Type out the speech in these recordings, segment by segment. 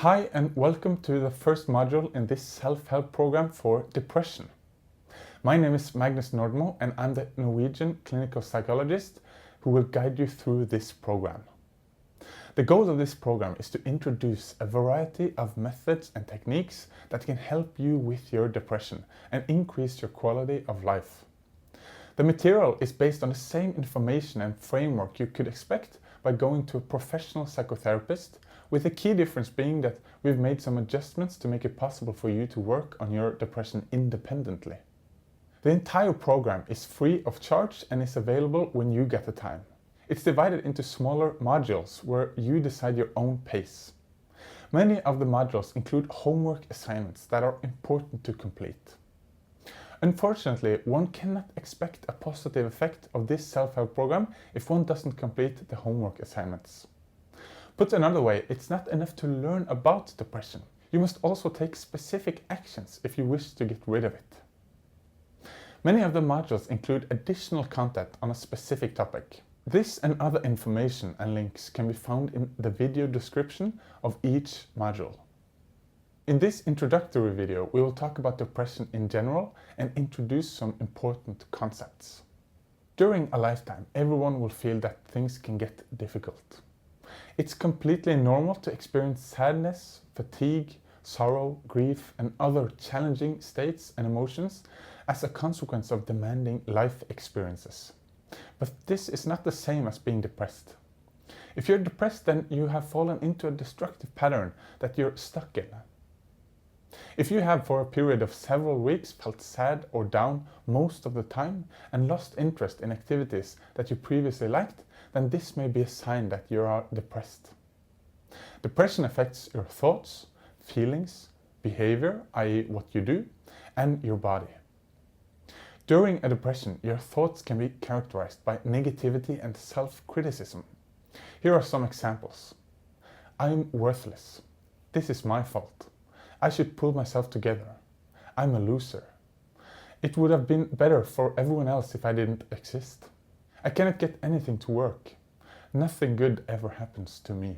Hi and welcome to the first module in this self-help program for depression. My name is Magnus Nordmo and I'm the Norwegian clinical psychologist who will guide you through this program. The goal of this program is to introduce a variety of methods and techniques that can help you with your depression and increase your quality of life. The material is based on the same information and framework you could expect by going to a professional psychotherapist, with the key difference being that we've made some adjustments to make it possible for you to work on your depression independently. The entire program is free of charge and is available when you get the time. It's divided into smaller modules where you decide your own pace. Many of the modules include homework assignments that are important to complete. Unfortunately, one cannot expect a positive effect of this self-help program if one doesn't complete the homework assignments. Put another way, it's not enough to learn about depression. You must also take specific actions if you wish to get rid of it. Many of the modules include additional content on a specific topic. This and other information and links can be found in the video description of each module. In this introductory video, we will talk about depression in general and introduce some important concepts. During a lifetime, everyone will feel that things can get difficult. It's completely normal to experience sadness, fatigue, sorrow, grief, and other challenging states and emotions as a consequence of demanding life experiences. But this is not the same as being depressed. If you're depressed, then you have fallen into a destructive pattern that you're stuck in. If you have for a period of several weeks felt sad or down most of the time and lost interest in activities that you previously liked, then this may be a sign that you are depressed. Depression affects your thoughts, feelings, behavior, i.e. what you do, and your body. During a depression, your thoughts can be characterized by negativity and self-criticism. Here are some examples. I'm worthless. This is my fault. I should pull myself together. I'm a loser. It would have been better for everyone else if I didn't exist. I cannot get anything to work. Nothing good ever happens to me.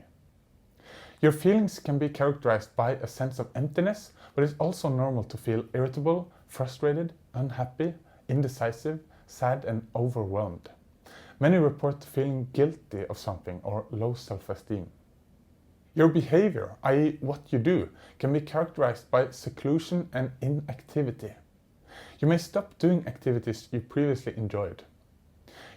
Your feelings can be characterized by a sense of emptiness, but it's also normal to feel irritable, frustrated, unhappy, indecisive, sad, and overwhelmed. Many report feeling guilty of something or low self-esteem. Your behavior, i.e. what you do, can be characterized by seclusion and inactivity. You may stop doing activities you previously enjoyed.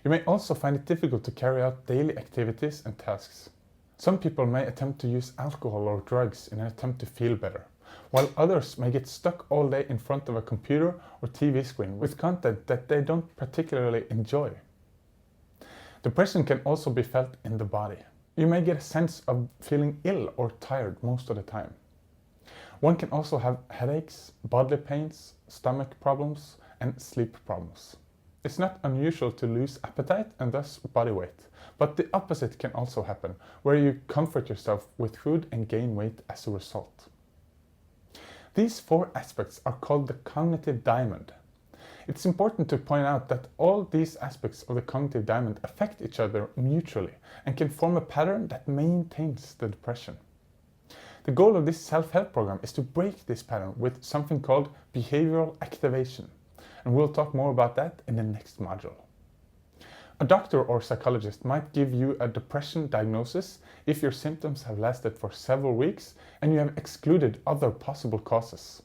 You may also find it difficult to carry out daily activities and tasks. Some people may attempt to use alcohol or drugs in an attempt to feel better, while others may get stuck all day in front of a computer or TV screen with content that they don't particularly enjoy. Depression can also be felt in the body. You may get a sense of feeling ill or tired most of the time. One can also have headaches, bodily pains, stomach problems, and sleep problems. It's not unusual to lose appetite and thus body weight, but the opposite can also happen, where you comfort yourself with food and gain weight as a result. These four aspects are called the cognitive diamond. It's important to point out that all these aspects of the cognitive diamond affect each other mutually and can form a pattern that maintains the depression. The goal of this self-help program is to break this pattern with something called behavioral activation, and we'll talk more about that in the next module. A doctor or psychologist might give you a depression diagnosis if your symptoms have lasted for several weeks and you have excluded other possible causes.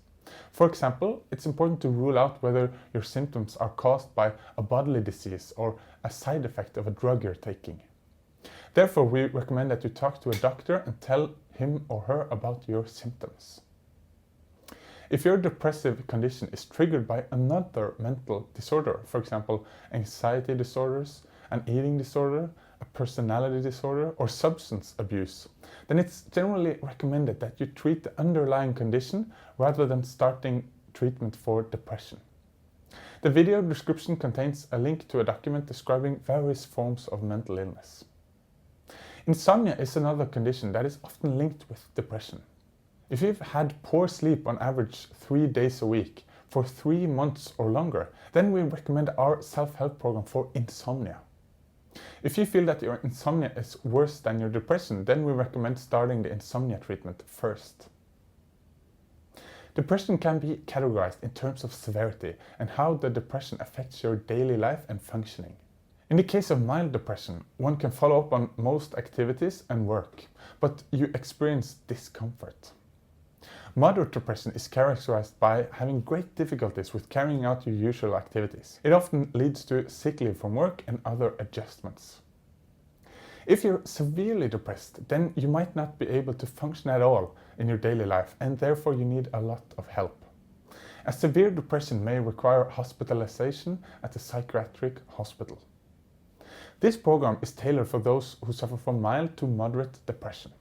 For example, it's important to rule out whether your symptoms are caused by a bodily disease or a side effect of a drug you're taking. Therefore, we recommend that you talk to a doctor and tell him or her about your symptoms. If your depressive condition is triggered by another mental disorder, for example, anxiety disorders, an eating disorder, a personality disorder, or substance abuse, then it's generally recommended that you treat the underlying condition rather than starting treatment for depression. The video description contains a link to a document describing various forms of mental illness. Insomnia is another condition that is often linked with depression. If you've had poor sleep on average 3 days a week for 3 months or longer, then we recommend our self-help program for insomnia. If you feel that your insomnia is worse than your depression, then we recommend starting the insomnia treatment first. Depression can be categorized in terms of severity and how the depression affects your daily life and functioning. In the case of mild depression, one can follow up on most activities and work, but you experience discomfort. Moderate depression is characterized by having great difficulties with carrying out your usual activities. It often leads to sick leave from work and other adjustments. If you're severely depressed, then you might not be able to function at all in your daily life, and therefore you need a lot of help. A severe depression may require hospitalization at a psychiatric hospital. This program is tailored for those who suffer from mild to moderate depression.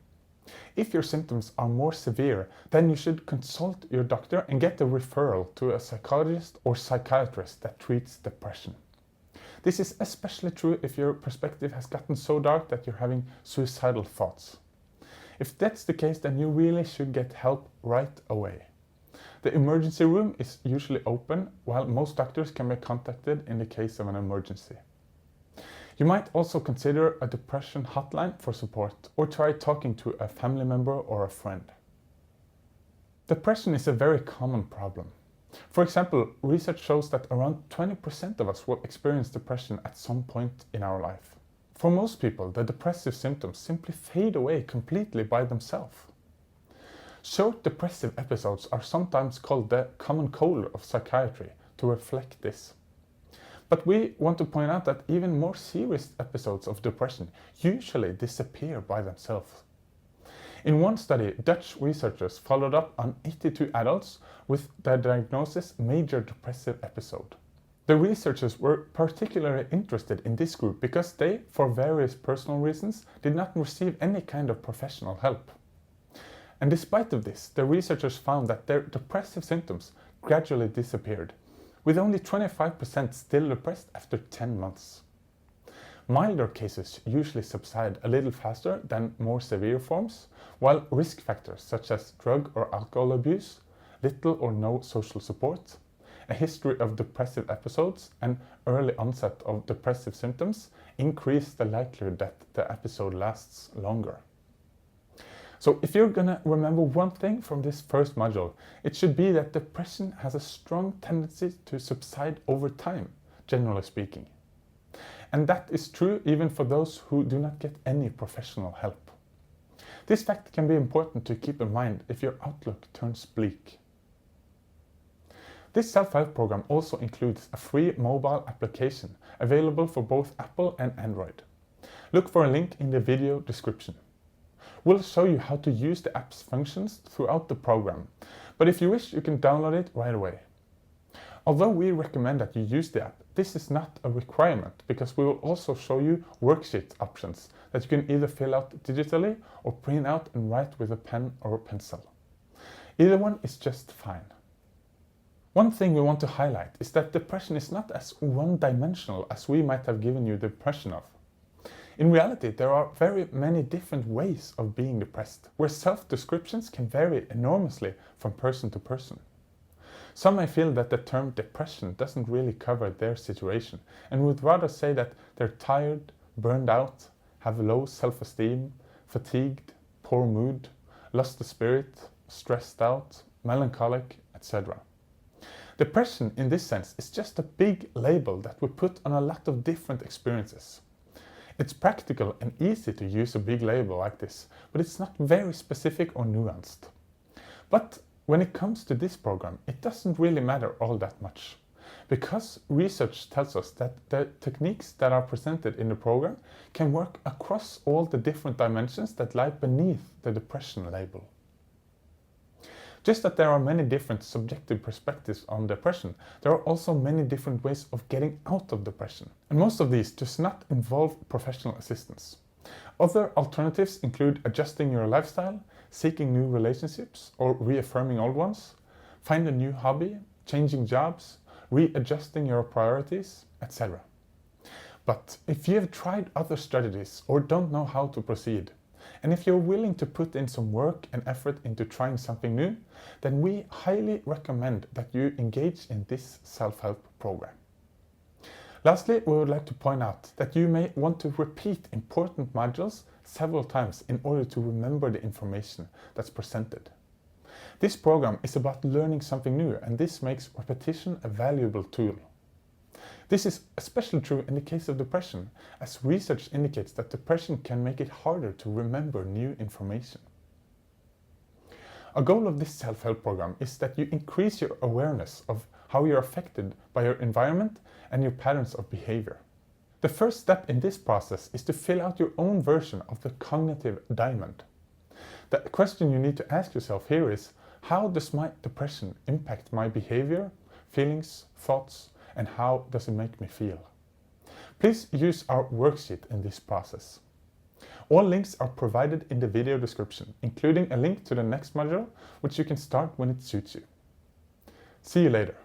If your symptoms are more severe, then you should consult your doctor and get a referral to a psychologist or psychiatrist that treats depression. This is especially true if your perspective has gotten so dark that you're having suicidal thoughts. If that's the case, then you really should get help right away. The emergency room is usually open, while most doctors can be contacted in the case of an emergency. You might also consider a depression hotline for support, or try talking to a family member or a friend. Depression is a very common problem. For example, research shows that around 20% of us will experience depression at some point in our life. For most people, the depressive symptoms simply fade away completely by themselves. Short depressive episodes are sometimes called the common cold of psychiatry to reflect this. But we want to point out that even more serious episodes of depression usually disappear by themselves. In one study, Dutch researchers followed up on 82 adults with the diagnosis major depressive episode. The researchers were particularly interested in this group because they, for various personal reasons, did not receive any kind of professional help. And despite of this, the researchers found that their depressive symptoms gradually disappeared, with only 25% still depressed after 10 months. Milder cases usually subside a little faster than more severe forms, while risk factors such as drug or alcohol abuse, little or no social support, a history of depressive episodes, and early onset of depressive symptoms increase the likelihood that the episode lasts longer. So if you're gonna remember one thing from this first module, it should be that depression has a strong tendency to subside over time, generally speaking. And that is true even for those who do not get any professional help. This fact can be important to keep in mind if your outlook turns bleak. This self-help program also includes a free mobile application available for both Apple and Android. Look for a link in the video description. We'll show you how to use the app's functions throughout the program, but if you wish, you can download it right away. Although we recommend that you use the app, this is not a requirement because we will also show you worksheet options that you can either fill out digitally or print out and write with a pen or a pencil. Either one is just fine. One thing we want to highlight is that depression is not as one-dimensional as we might have given you the impression of. In reality, there are very many different ways of being depressed, where self-descriptions can vary enormously from person to person. Some may feel that the term depression doesn't really cover their situation and would rather say that they're tired, burned out, have low self-esteem, fatigued, poor mood, lost the spirit, stressed out, melancholic, etc. Depression in this sense is just a big label that we put on a lot of different experiences. It's practical and easy to use a big label like this, but it's not very specific or nuanced. But when it comes to this program, it doesn't really matter all that much, because research tells us that the techniques that are presented in the program can work across all the different dimensions that lie beneath the depression label. Just that there are many different subjective perspectives on depression, there are also many different ways of getting out of depression. And most of these does not involve professional assistance. Other alternatives include adjusting your lifestyle, seeking new relationships or reaffirming old ones, find a new hobby, changing jobs, readjusting your priorities, etc. But if you have tried other strategies or don't know how to proceed, and if you're willing to put in some work and effort into trying something new, then we highly recommend that you engage in this self-help program. Lastly, we would like to point out that you may want to repeat important modules several times in order to remember the information that's presented. This program is about learning something new, and this makes repetition a valuable tool. This is especially true in the case of depression, as research indicates that depression can make it harder to remember new information. A goal of this self-help program is that you increase your awareness of how you're affected by your environment and your patterns of behavior. The first step in this process is to fill out your own version of the cognitive diamond. The question you need to ask yourself here is, how does my depression impact my behavior, feelings, thoughts, and how does it make me feel? Please use our worksheet in this process. All links are provided in the video description, including a link to the next module, which you can start when it suits you. See you later.